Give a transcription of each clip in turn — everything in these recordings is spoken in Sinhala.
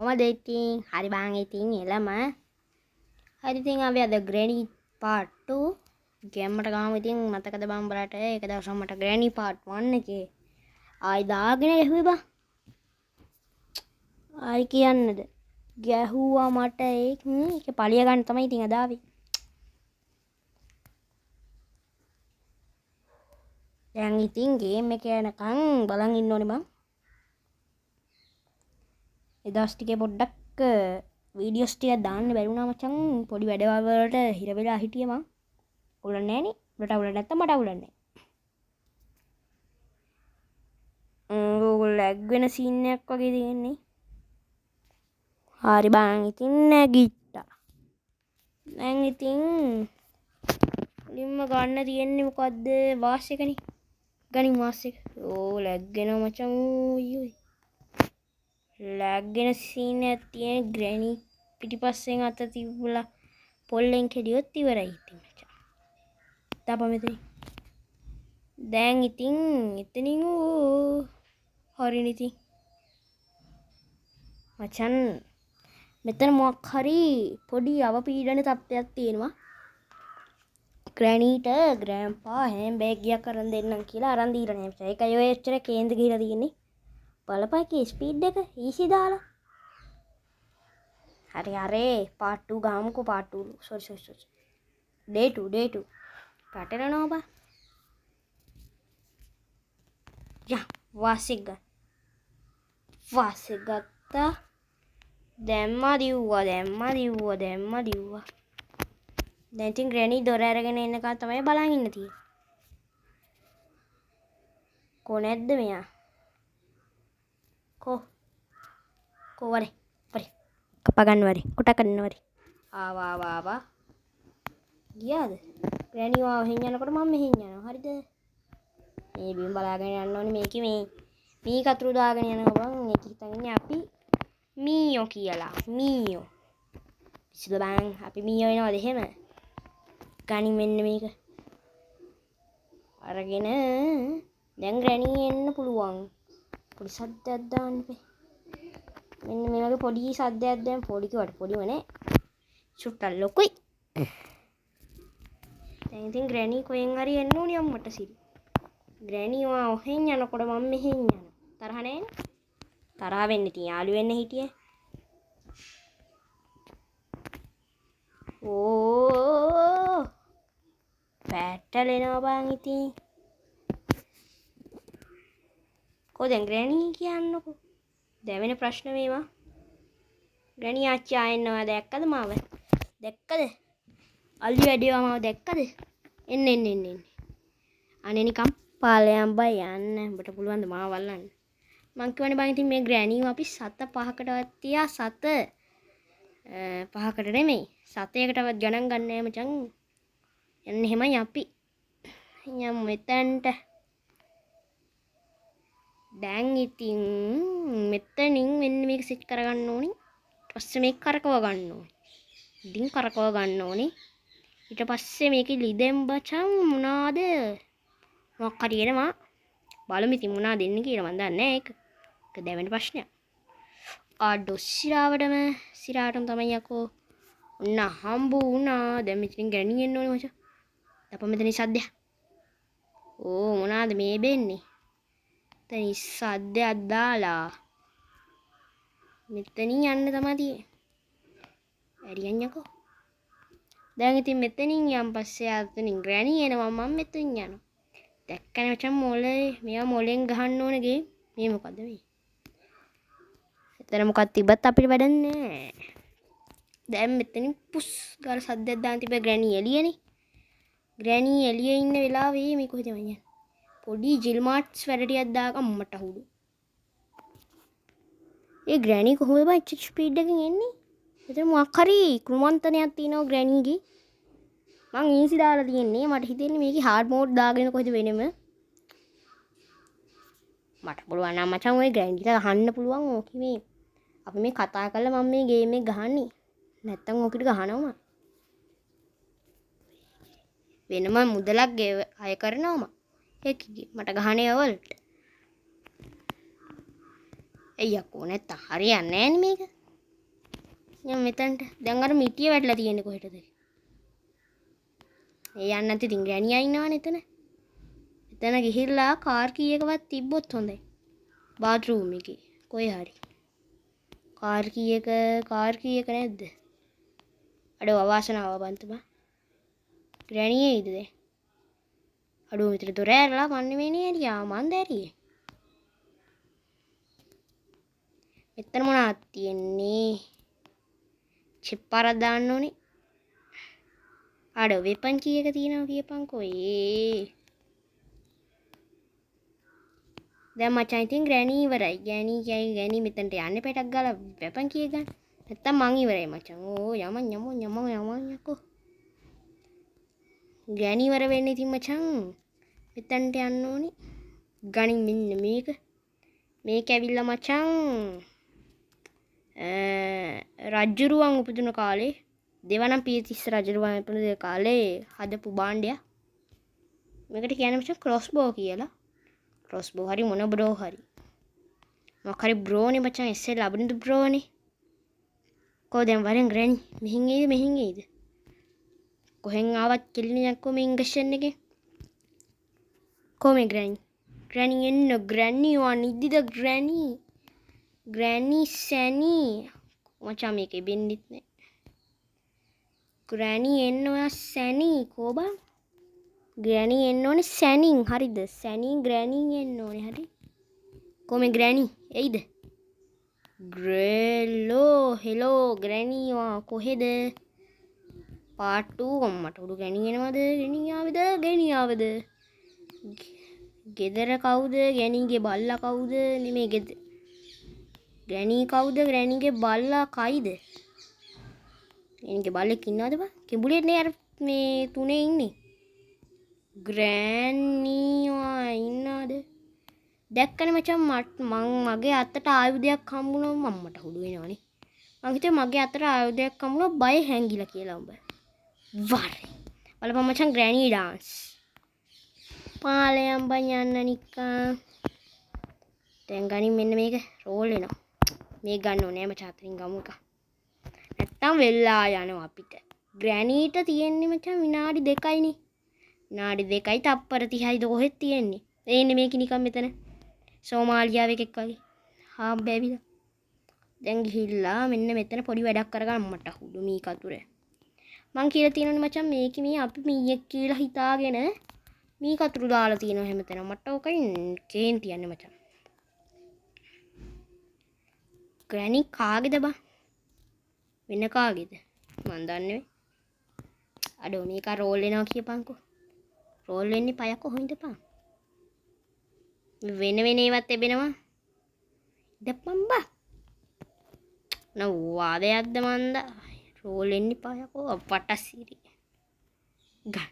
කොහමද ඉතින්? හරි බං ඉතින් එළම. හරි ඉතින් අපි අද ග්‍රැනි part 2 ගේම්මට ගාමු. ඉතින් මතකද බං බලට එක දවසක් මට ග්‍රැනි part 1 එකේ ආයි දාගෙන ගැහුවේ බං. ආයි කියන්නද? ගැහුවා මට ඒක පලිය ගන්න තමයි ඉතින් අද ආවේ. දැන් ඉතින් ගේම් එක යනකම් බලන් ඉන්න ඕනේ බං. එදස් ටිකේ පොඩ්ඩක් වීඩියෝස් ටිකක් දාන්න බැරි වුණා මචං. පොඩි වැඩ වලට හිර වෙලා හිටියේ මං. උලන්නේ නෑනේ. උලට අවුල නැත්තම් මට අවුලන්නේ නෑ. ලැග් වෙන සීන් එකක් වගේ තියෙන්නේ. හරි බං ඉතින් නැගිට්ටා. දැන් ඉතින් මුලින්ම ගන්න තියෙන්නේ මොකද්ද? වාස් එකනේ. ගනින් වාස් එක. ලැග් වෙනවා මචං. ඔය්. ලැග්ගෙන සීන් එකක් තියෙන ග්‍රැනි පිටිපස්සෙන් අත තිබ්බලා පොල්ලෙන් කෙලියොත් ඉවරයි ඉතින් මචං. තාපා මෙතන. දැන් ඉතින් එතනින් හරිනේ ඉතින්. මචං මෙතන මොකක් හරි පොඩි අවපීඩන තත්ත්වයක් තියෙනවා. ග්‍රැනීට ග්‍රෑම්පා හැම් බෑග් එකක් අරන් දෙන්නම් කියලා අරන් දීලා නෑ මචං. ඒකයි ඔය එච්චර කේන්ද ගිහලා තියෙන්නේ. බලපෑකේ ස්පීඩ් එක ඊසි දාලා. හරි part 2 ගාමුකෝ part 2. sorry. day 2. පැටලෙනවා බා. යා වාසික ගත්තා. දැම්මා දිව්වා. දැන් ඉතින් ග්‍රැනි දොර අරගෙන එන්නකන් තමයි බලන් ඉන්න තියෙන්නේ. කො නැද්ද මෙයා? කො වරේ කපා ගන්න වරේ කොට ගන්න වරේ. ආවා ගියාද? ග්‍රැනි වා මෙහෙන් යනකොට මම මෙහෙන් යනවා. හරිද? මේ බිම් බලාගෙන යන්න ඕනේ. මේකේ මේ කතුරු දාගෙන යනවා බං. මේක හිතන්නේ අපි මීයෝ කියලා. මීයෝ. ඉස්සෙල්ලා බං අපි මීයෝ වෙනවද එහෙම? ගනි මෙන්න මේක. අරගෙන දැන් ග්‍රැනි එන්න පුළුවන්. පොඩි සද්දයක් දාන්න බෑ. මෙන්න මේ වගේ පොඩි සද්දයක් දැන් පොඩි කිව්වට පොඩිම නේ. චුට්ටක් ලොකුයි. දැන් ඉතින් ග්‍රැනි කොහෙන් හරි එන්න ඕනේ අම්මට සිරි. ග්‍රැනි වා ඔහෙන් යනකොට මම මෙහෙන් යනවා. තරහ නෑනේ. තරහ වෙන්න ඉතින් යාළු වෙන්න හිටියේ. පැටලෙනවා බං ඉතින්. කොහෙන් ග්‍රැනි කියන්නකෝ. දැවෙන ප්‍රශ්න මේවා. ග්‍රැනි ආච්චි ආයෙන්නවා දැක්කද මාව? දැක්කද? අලි වැඩිවා මාව දැක්කද? එන්න. අනේ නිකම් පාලයන් බය යන්න. උඹට පුළුවන් ද මාව වල්ලන්න? මං කියවනේ බං ඉතින් මේ ග්‍රැනිව අපි සත පහකටවත් තියා සත පහකට නෙමෙයි. සතයකටවත් ගණන් ගන්න නෑ මචං. එන්න එහෙමයි අපි. යමු මෙතනට. දැන් ඉතින් මෙතනින් මෙන්න මේක සෙට් කරගන්න ඕනේ. ඊට පස්සේ මේක කරකව ගන්න ඕනේ. ඉතින් කරකව ගන්න ඕනේ. ඊට පස්සේ මේකේ ලිදෙන් බචං මොනවාද? මොකක් හරි එනවා. බලමු ඉතින් මොනවද දෙන්නේ කියලා මන් දන්නේ නැහැ ඒක. ඒක දැවෙන ප්‍රශ්නයක්. සිරාවටම තමයි යකෝ. ඔන්න හම්බු වුණා. දැන් මෙතනින් ග්‍රැනි එන්න ඕනේ මචං. අප මෙතන සද්දයක්. මොනවාද මේ බෙන්නේ? මෙතන සද්දයක් දාලා මෙතනින් යන්න තමයි තියෙන්නේ. ඇරියන් යකෝ. දැන් ඉතින් මෙතනින් යන් පස්සේ අතනින් ග්‍රැනි එනවා මම මෙතනින් යනවා. දැක්කනේ මචං මොලේ මෙයා මොලෙන් ගහන්න ඕනේ ගේ. මේ මොකද්ද මේ? එතන මොකක්ද තිබ්බත් අපිට වැඩක් නෑ. දැන් මෙතනින් පුස් ගාලා සද්දයක් දාන් තිබ්බ ග්‍රැනි එළියනේ. ග්‍රැනි එළියේ ඉන්න වෙලාවේ මේ කොහෙද මං යන්නේ? පොඩි ජිල් මාට්ස් වැඩ ටිකක් දාගන්න අම්මට අහුඩු. ඒ ග්‍රැනි කොහොමද බං ස්පීඩ් එකකින් එන්නේ? එතන මොකක් හරි කුමන්තනයක් තියෙනවා ග්‍රැනිගේ. මං ඊසි දාලා තියෙන්නේ. මට හිතෙන්නේ මේකේ හાર્ඩ් මෝඩ් දාගෙන කොහෙද වෙනෙම. මට පුළුවන් නම් මචං ඔය ග්‍රැනි ටික අහන්න පුළුවන් ඕකේ මේ. අපි මේ කතා කරලා මම මේ ගේම් එක ගහන්නේ. නැත්තම් ඕකිට ගහනවා. වෙනම මුදලක් අය කරනවා. ඒකේ මට ගහන්නේ වලට. අයියකෝ නැත්තම් හරියන්නේ නෑනේ මේක. යම් මෙතනට. දැන් අර මිටිය වැටලා තියෙන්නේ කොහෙටද? ඒ යන්න නැති ඉතින් ග්‍රැනියා ඉන්නවනේ එතන. එතන ගිහිල්ලා කාර් කී එකවත් තිබ්බොත් හොඳයි. බාත්රූම් එකේ කොහේ හරි. කාර් කී එක නැද්ද? අඩෝ අවාසනාව බන්ත බා. ග්‍රැනියේ ඉද දැන්. අඩෝ මෙතන දොර ඇරලා මන්නේ මේ නේ ඇරියා මන් දැරියේ. මෙතන මොනවද තියෙන්නේ? චිප් පාරක් දාන්න ඕනේ. අඩෝ වෙපන් කී එක තියෙනවා කියපන්කෝ ඒ. දැන් මචං ඉතින් ග්‍රැනි ඉවරයි. ග්‍රැනි මෙතනට යන්නේ පැටක් ගාලා වෙපන් කී ගන්න. නැත්තම් මං ඉවරයි මචං. ඕ යමන් යකෝ. ග්‍රැනි ඉවර වෙන්නේ ඉතින් මචං. මෙතනට යන්න ඕනේ. ගණින් මෙන්න මේක. මේක ඇවිල්ලා මචං රජ්ජුරුවන් උපදින කාලේ දෙවනම් පීතිස්ස රජුරුවන් උපදින කාලේ හදපු භාණ්ඩයක්. මේකට කියන්නේ මචං ක්‍රොස්බෝ කියලා. ක්‍රොස්බෝ හරි මොන බ්‍රෝ හරි. මොකක් හරි බ්‍රෝනේ මචං එස්සේ ලැබුණු බ්‍රෝනේ. කොහෙන් වරෙන් ග්‍රැනි මෙහින් එයිද? කොහෙන් ආවත් කෙලිනියක් කො මේ ඉංග්‍රීසියෙන් එකේ. කොමේ ග්‍රැනි එන්න ග්‍රැනි වනිද්දිද ග්‍රැනි. ග්‍රැනි සැනි මචං මේකේ බෙන්නෙත් නෑ. ග්‍රැනි එන්න ඔයා සැනි කෝබා. ග්‍රැනි එන්න ඕනේ සැනින් හරිද? සැනි ග්‍රැනි එන්න ඕනේ හරි. කොමේ ග්‍රැනි එයිද? හෙලෝ ග්‍රැනි වා කොහෙද? පාට්ටු අම්මට උඩු ග්‍රැනි එනවද? ග්‍රැනි ආවද? ගෙදර කවුද? ග්‍රැනිගේ බල්ලා කවුද? නෙමේ ග්‍රැනි කවුද? ග්‍රැනිගේ බල්ලා කයිද? ග්‍රැනිගේ බල්ලෙක් ඉන්නවද බා? කිඹුලේ නේ අර මේ තුනේ ඉන්නේ. ග්‍රැනිවා ඉන්නවද? දැක්කනේ මචං මගේ අතට ආයුධයක් හම්බුනොත් මම්මට හුඩු වෙනවනේ. මං හිතුවේ මගේ අතට ආයුධයක් හම්බුනොත් බය හැංගිලා කියලා උඹ. වරේ. බලපන් මචං ග්‍රැනි ඩාන්ස්. පාලයන් බන් යන්න නිකන්. දැන් ගනින් මෙන්න මේක රෝල් වෙනවා. මේක ගන්න ඕනේ මචං අතරින් ගමු එක. නැත්තම් වෙල්ලා යනවා අපිට. ග්‍රැනීට තියෙන්නේ මචං විනාඩි 2යිනේ. විනාඩි 2යි තප්පර 30යිද කොහෙද තියෙන්නේ? එන්නේ මේක නිකන් මෙතන. සෝමාලියාවේ එකෙක් වගේ. බැවිලා. දැන් ගිහිල්ලා මෙන්න මෙතන පොඩි වැඩක් කරගන්න මට හුදු මී කතුර. මං කියලා තියෙනවනේ මචං මේක මේ අපි මීයක් කියලා හිතාගෙන මී කතුරු දාලා තියෙනවා හැමතැනම. මට ඕකයි කේන් තියන්නේ මචං. ග්‍රැනි කාගේද බා? වෙන කාගේද? මන් දන්නේ. අඩෝ මේක රෝල් වෙනවා කියපන්කෝ. රෝල් වෙන්නේ පය කොහොමද පා? වෙන ඒවත් එබෙනවා. දප්පම් බා. වාදයක්ද මන්ද? රෝල් වෙන්නේ පයකෝ පටසිරි. ගන්න.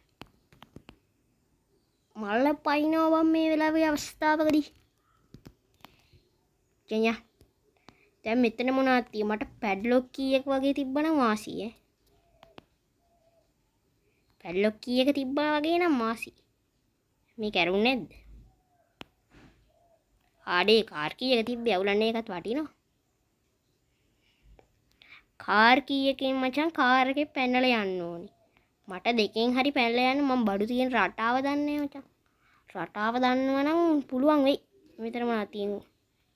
මල්ල පයින්නවා මේ වෙලාවේ අවස්ථාවකදී. කෙනියා. දැන් මෙතන මොනවද තියෙන්නේ? මට පැඩ්ලොක් කීයක් වගේ තිබ්බනම් වාසි ඈ. පැඩ්ලොක් කීයක තිබ්බා වගේ නම් වාසි. මේ කැරුන්නේ නැද්ද? ආඩේ කාර් කීයක තිබ්බේ අවුලන්නේ එකත් වටිනවා. කාර් කීයකින් මචං කාර් එකේ පැනලා යන්න ඕනේ. මට දෙකෙන් හරි පැනලා යන්න මම බඩු තියෙන රටාව දන්නේ මචං. රටාව දන්නවා නම් පුළුවන් වෙයි. මෙතන මොනවද තියෙන්නේ?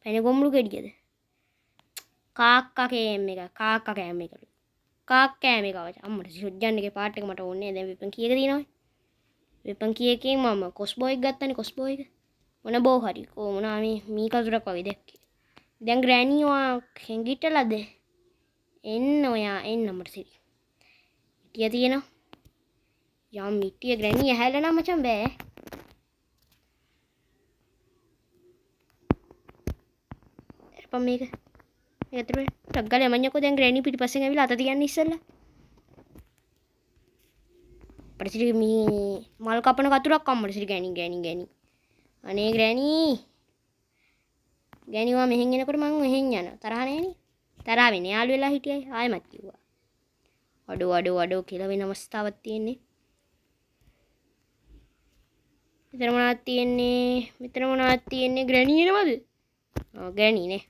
පැණි ගොම්ලු ගෙඩියද? කාක්කා කෑම එක. කාක්කා කෑම එකලු. කාක්කෑම එක වච. අම්මට සුජ්ජන්නගේ පාට් එක මට ඕනේ. දැන් වෙපන් කීයක තියෙනවද? වෙපන් කීයකින් මම කොස්බෝ එක ගත්තනේ කොස්බෝ එක. මොන බෝ හරි. කො මොනා මේ මී කතුරක් වගේ දැක්කේ. දැන් ග්‍රැනි වා හැංගිටලද? එන්න ඔයා එන්න මට සිරි. ඉටිය තියෙනවා. යම් ඉටිය ග්‍රැනි ඇහැලා නම් මචං බෑ. එපම් මේක. මේක ඇතුලේ ටක් ගාලා යමන්නකෝ දැන් ග්‍රැනි පිටිපස්සෙන් ඇවිල්ලා අත තියන්න ඉස්සෙල්ලා. පරිසිරි මේ මල් කපන කතුරක් අම්මට සිරි ග්‍රැනි. අනේ ග්‍රැනි. ග්‍රැනිවා මෙහෙන් එනකොට මං මෙහෙන් යනවා. තරහ නෑනේ. තරහ වෙන්නේ යාළු වෙලා හිටියයි ආයෙමත් කිව්වා. අඩෝ කියලා වෙන අවස්ථාවක් තියෙන්නේ. මෙතන මොනවද තියෙන්නේ? ග්‍රැනි එනවද? ග්‍රැනි නේ.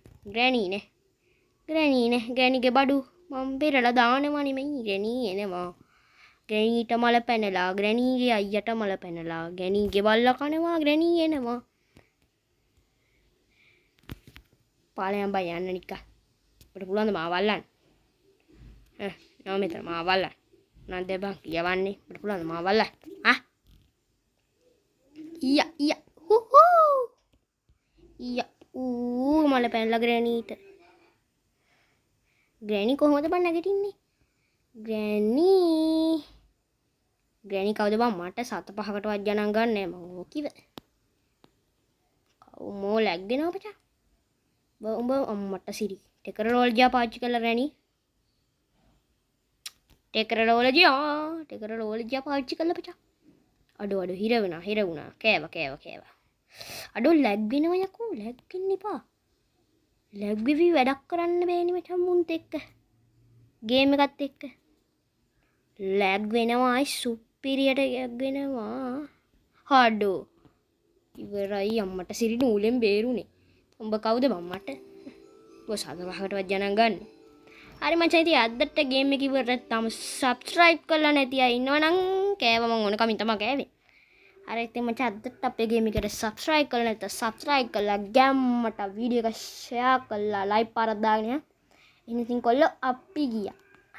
ග්‍රැනිගේ බඩු මම පෙරලා දානවා නෙමෙයි ග්‍රැනී එනවා. ග්‍රැනීට මල පැනලා ග්‍රැනීගේ අයියට මල පැනලා ග්‍රැනීගේ බල්ලා කනවා ග්‍රැනී එනවා. පාලයන් බය යන්න නිකන්. අපිට පුළුවන් ද මාව අල්ලන්න? නෝ මෙතන මාව අල්ලන්න. නන්ද බං කියවන්නේ අපිට පුළුවන් ද මාව අල්ලන්න? ඊයා හුහු ඌ මල පැනලා ග්‍රැනීට. ග්‍රැනී කොහොමද බං නැගිටින්නේ? ග්‍රැනී කවුද බං මට 7-5කටවත් ගණන් ගන්නෑ මං ඕක කිව. කවුමෝ ලැග් දෙනවා පචා. උඹ අම්මට සිරි. ටෙක්නොලොජියා පාවිච්චි කරලා ග්‍රැනී. ටෙක්නොලොජියා පාවිච්චි කරලා පචා. අඩෝ හිර වුණා. කෑවා. අඩෝ ලැග් වෙනවා යකෝ ලැග් වෙන්න එපා. ලැග් වෙවි වැඩක් කරන්න බෑනේ මචං මුන්ත් එක්ක. ගේම් එකත් එක්ක. ලැග් වෙනවා සුපිරියට ලැග් වෙනවා. හඩෝ. ඉවරයි අම්මට සිරි නූලෙන් බේරුනේ. උඹ කවුද මම්මට? ඔය 7-5කටවත් ගණන් ගන්න. හරි මචං ඉතින් අදට ගේම් එක ඉවරට තාම සබ්ස්ක්‍රයිබ් කරලා නැති අය ඉන්නවනම් කෑව මං ඕන කමින් තමයි කෑවේ. හරි ඉතින් මචං අදට අපේ ගේම් එකට සබ්ස්ක්‍රයිබ් කරලා නැත්නම් සබ්ස්ක්‍රයිබ් කරලා ගැම්මට වීඩියෝ එක ෂෙයා කරලා ලයික් පාරක් දාගෙන එහෙනම් ඉතින් කොල්ලෝ අපි ගියා.